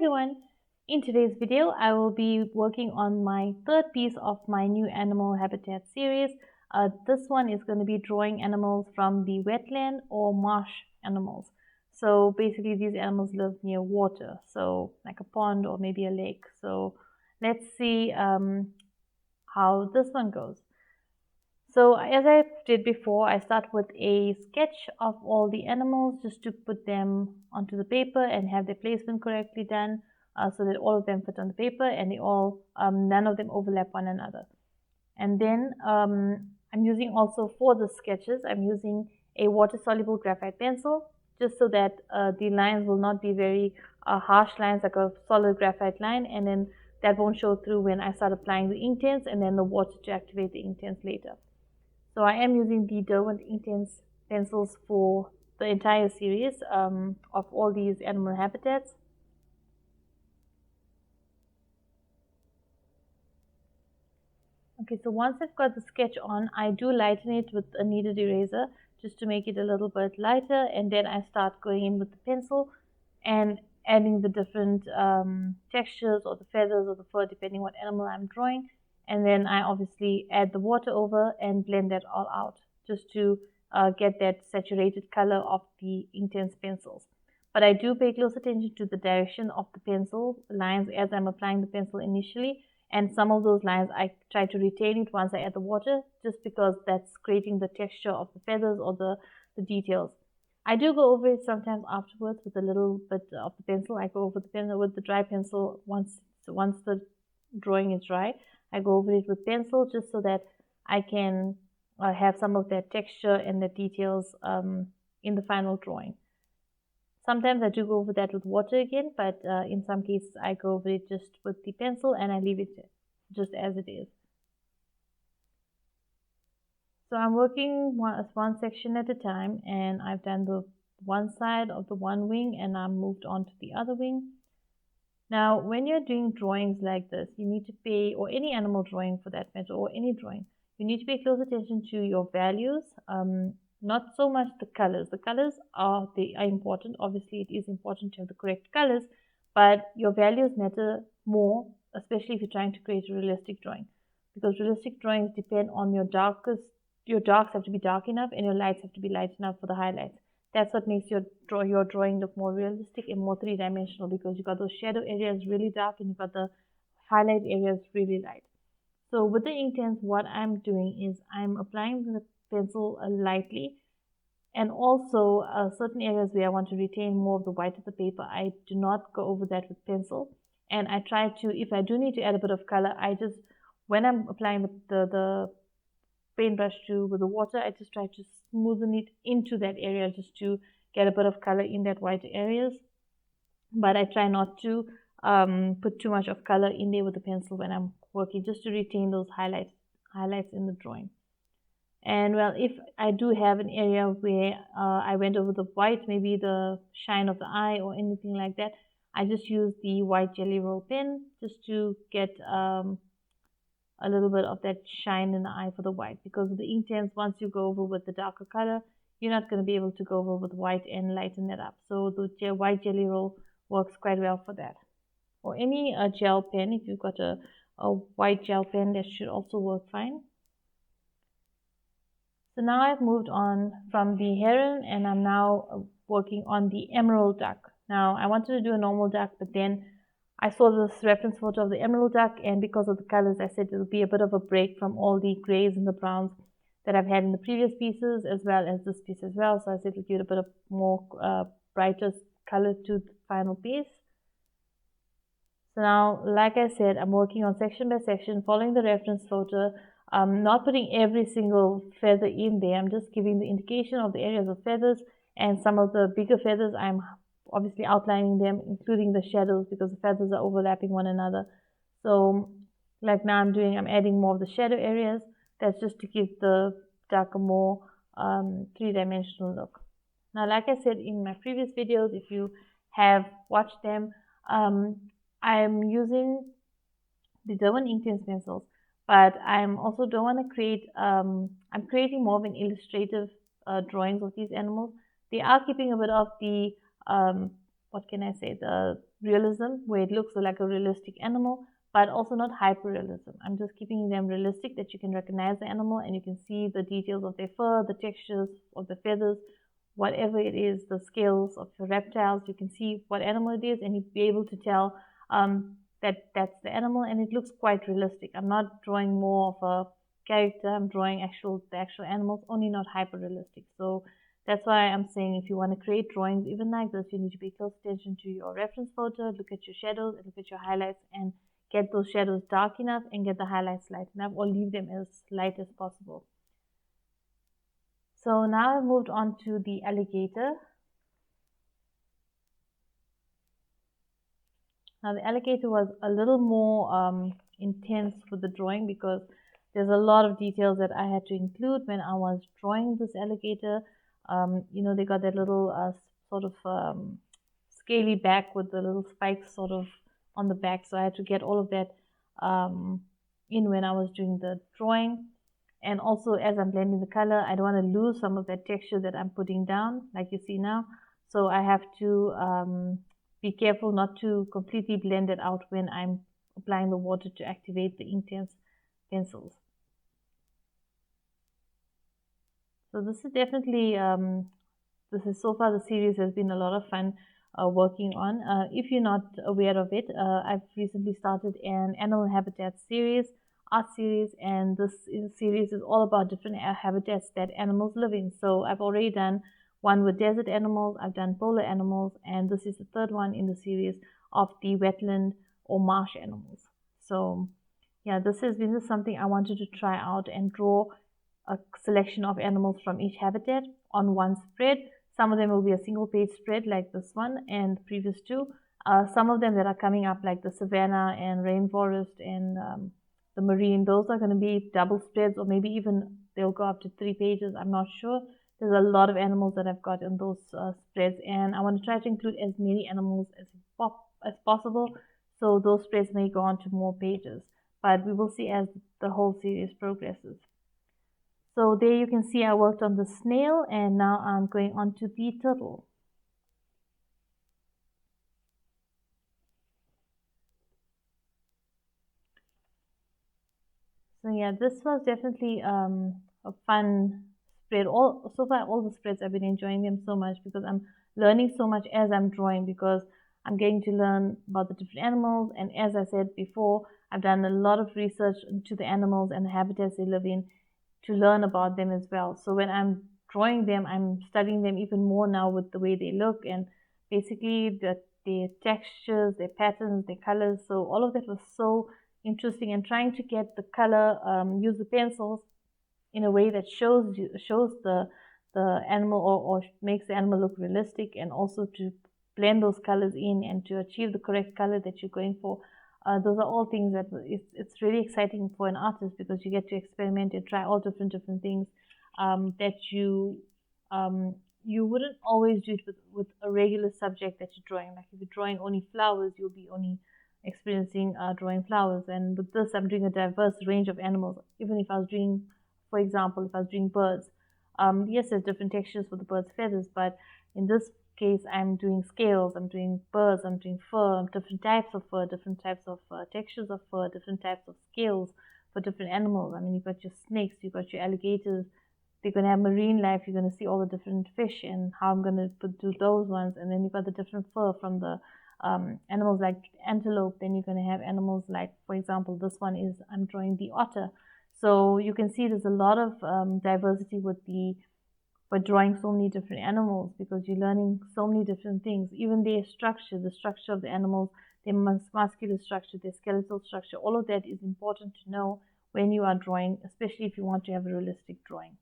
everyone! In today's video, I will be working on my third piece of my new animal habitat series. This one is going to be drawing animals from the wetland or marsh animals. So basically these animals live near water, so like a pond or maybe a lake. So let's see how this one goes. So as I did before, I start with a sketch of all the animals just to put them onto the paper and have their placement correctly done so that all of them fit on the paper and they all, none of them overlap one another. And then I'm using also for the sketches, I'm using a water-soluble graphite pencil just so that the lines will not be very harsh lines like a solid graphite line, and then that won't show through when I start applying the Inktense and then the water to activate the Inktense later. So I am using the Derwent Inktense pencils for the entire series of all these animal habitats. Okay, so once I've got the sketch on, I do lighten it with a kneaded eraser just to make it a little bit lighter, and then I start going in with the pencil and adding the different textures or the feathers or the fur depending what animal I'm drawing. And then I obviously add the water over and blend that all out just to get that saturated color of the Inktense pencils. But I do pay close attention to the direction of the pencil lines as I'm applying the pencil initially, and some of those lines I try to retain it once I add the water, just because that's creating the texture of the feathers or the details. I do go over it sometimes afterwards with a little bit of the pencil. I go over the pencil with the dry pencil once the drawing is dry. I go over it with pencil just so that I can have some of that texture and the details in the final drawing. Sometimes I do go over that with water again, but in some cases I go over it just with the pencil and I leave it just as it is. So I'm working one section at a time, and I've done the one side of the one wing and I'm moved on to the other wing. Now, when you're doing drawings like this, you need to pay, or any animal drawing for that matter, or any drawing, you need to pay close attention to your values, not so much the colors. The colors are important. Obviously, it is important to have the correct colors, but your values matter more, especially if you're trying to create a realistic drawing, because realistic drawings depend on your darks have to be dark enough and your lights have to be light enough for the highlights. That's what makes your drawing look more realistic and more three-dimensional, because you've got those shadow areas really dark and you've got the highlight areas really light. So with the Inktense, what I'm doing is I'm applying the pencil lightly, and also certain areas where I want to retain more of the white of the paper, I do not go over that with pencil. And I try to, if I do need to add a bit of color, when I'm applying the paintbrush with the water, I just try to smoothen it into that area just to get a bit of color in that white areas. But I try not to put too much of color in there with the pencil when I'm working, just to retain those highlights in the drawing. And well, if I do have an area where I went over the white, maybe the shine of the eye or anything like that, I just use the white jelly roll pen just to get a little bit of that shine in the eye for the white, because with the Inktense, once you go over with the darker color, you're not going to be able to go over with white and lighten that up. So the white jelly roll works quite well for that. Or any gel pen, if you've got a white gel pen, that should also work fine. So now I've moved on from the heron and I'm now working on the emerald duck. Now I wanted to do a normal duck, but then I saw this reference photo of the emerald duck, and because of the colors, I said it'll be a bit of a break from all the grays and the browns that I've had in the previous pieces, as well as this piece as well. So I said it'll give it a bit of more brighter color to the final piece. So now, like I said, I'm working on section by section, following the reference photo. I'm not putting every single feather in there. I'm just giving the indication of the areas of feathers, and some of the bigger feathers I'm obviously outlining them, including the shadows, because the feathers are overlapping one another. So like now I'm adding more of the shadow areas. That's just to give the duck a more three-dimensional look. Now, like I said in my previous videos, if you have watched them, I'm using the Derwent Inktense pencils, but I'm also don't want to create, I'm creating more of an illustrative drawings of these animals. They are keeping a bit of the what can I say, the realism, where it looks like a realistic animal, but also not hyper-realism. I'm just keeping them realistic, that you can recognize the animal and you can see the details of their fur, the textures of the feathers, whatever it is, the scales of the reptiles. You can see what animal it is and you'll be able to tell that that's the animal, and it looks quite realistic. I'm not drawing more of a character, I'm drawing the actual animals, only not hyper-realistic. So that's why I'm saying, if you want to create drawings even like this, you need to pay close attention to your reference photo, look at your shadows, and look at your highlights, and get those shadows dark enough and get the highlights light enough, or leave them as light as possible. So now I've moved on to the alligator. Now the alligator was a little more intense for the drawing, because there's a lot of details that I had to include when I was drawing this alligator. You know, they got that little sort of scaly back with the little spikes sort of on the back, so I had to get all of that in when I was doing the drawing. And also, as I'm blending the color, I don't want to lose some of that texture that I'm putting down, like you see now. So I have to be careful not to completely blend it out when I'm applying the water to activate the Inktense pencils. So this is definitely, so far the series has been a lot of fun working on. If you're not aware of it, I've recently started an animal habitat series, art series, and this series is all about different habitats that animals live in. So I've already done one with desert animals, I've done polar animals, and this is the third one in the series of the wetland or marsh animals. So yeah, this has been something I wanted to try out and draw a selection of animals from each habitat on one spread. Some of them will be a single page spread like this one and the previous two. Some of them that are coming up, like the savanna and rainforest and the marine, those are going to be double spreads, or maybe even they'll go up to 3 pages. I'm not sure. There's a lot of animals that I've got in those spreads, and I want to try to include as many animals as possible, so those spreads may go on to more pages, but we will see as the whole series progresses. So there you can see I worked on the snail, and now I'm going on to the turtle. So yeah, this was definitely a fun spread. So far, all the spreads, I've been enjoying them so much, because I'm learning so much as I'm drawing, because I'm getting to learn about the different animals. And as I said before, I've done a lot of research into the animals and the habitats they live in to learn about them as well. So when I'm drawing them, I'm studying them even more now with the way they look, and basically their textures, their patterns, their colors. So all of that was so interesting, and trying to get the color, use the pencils in a way that shows the animal, or makes the animal look realistic, and also to blend those colors in and to achieve the correct color that you're going for. Those are all things that it's really exciting for an artist, because you get to experiment and try all different things that you wouldn't always do it with a regular subject that you're drawing. Like if you're drawing only flowers, you'll be only experiencing drawing flowers. And with this, I'm doing a diverse range of animals. Even if I was doing, for example, if I was doing birds, yes, there's different textures for the bird's feathers, but in this case, I'm doing scales, I'm doing birds, I'm doing fur, different types of fur, different types of textures of fur, different types of scales for different animals. I mean, you've got your snakes, you've got your alligators, they're going to have marine life, you're going to see all the different fish and how I'm going to do those ones. And then you've got the different fur from the animals like antelope. Then you're going to have animals like, for example, this one is, I'm drawing the otter. So you can see there's a lot of diversity with drawing so many different animals, because you're learning so many different things. Even their structure, the structure of the animals, their muscular structure, their skeletal structure, all of that is important to know when you are drawing, especially if you want to have a realistic drawing.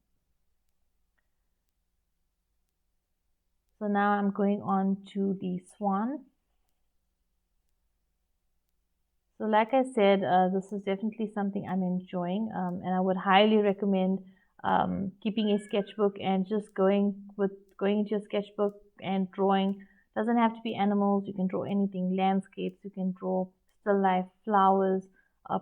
So now I'm going on to the swan. So like I said, this is definitely something I'm enjoying, and I would highly recommend keeping a sketchbook and just going into your sketchbook and drawing. Doesn't have to be animals, you can draw anything, landscapes, you can draw still life, flowers,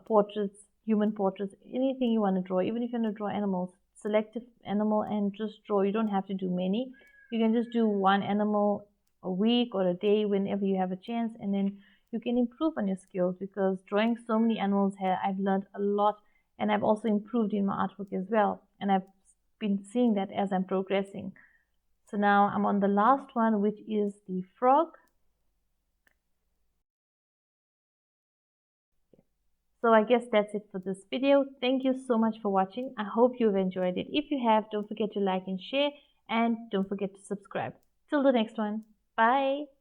portraits, human portraits, anything you want to draw. Even if you want to draw animals, select an animal and just draw. You don't have to do many. You can just do one animal a week or a day whenever you have a chance, and then you can improve on your skills, because drawing so many animals here, I've learned a lot, and I've also improved in my artwork as well, and I've been seeing that as I'm progressing. So now I'm on the last one, which is the frog. So I guess that's it for this video. Thank you so much for watching. I hope you've enjoyed it. If you have, don't forget to like and share, and don't forget to subscribe. Till the next one. Bye.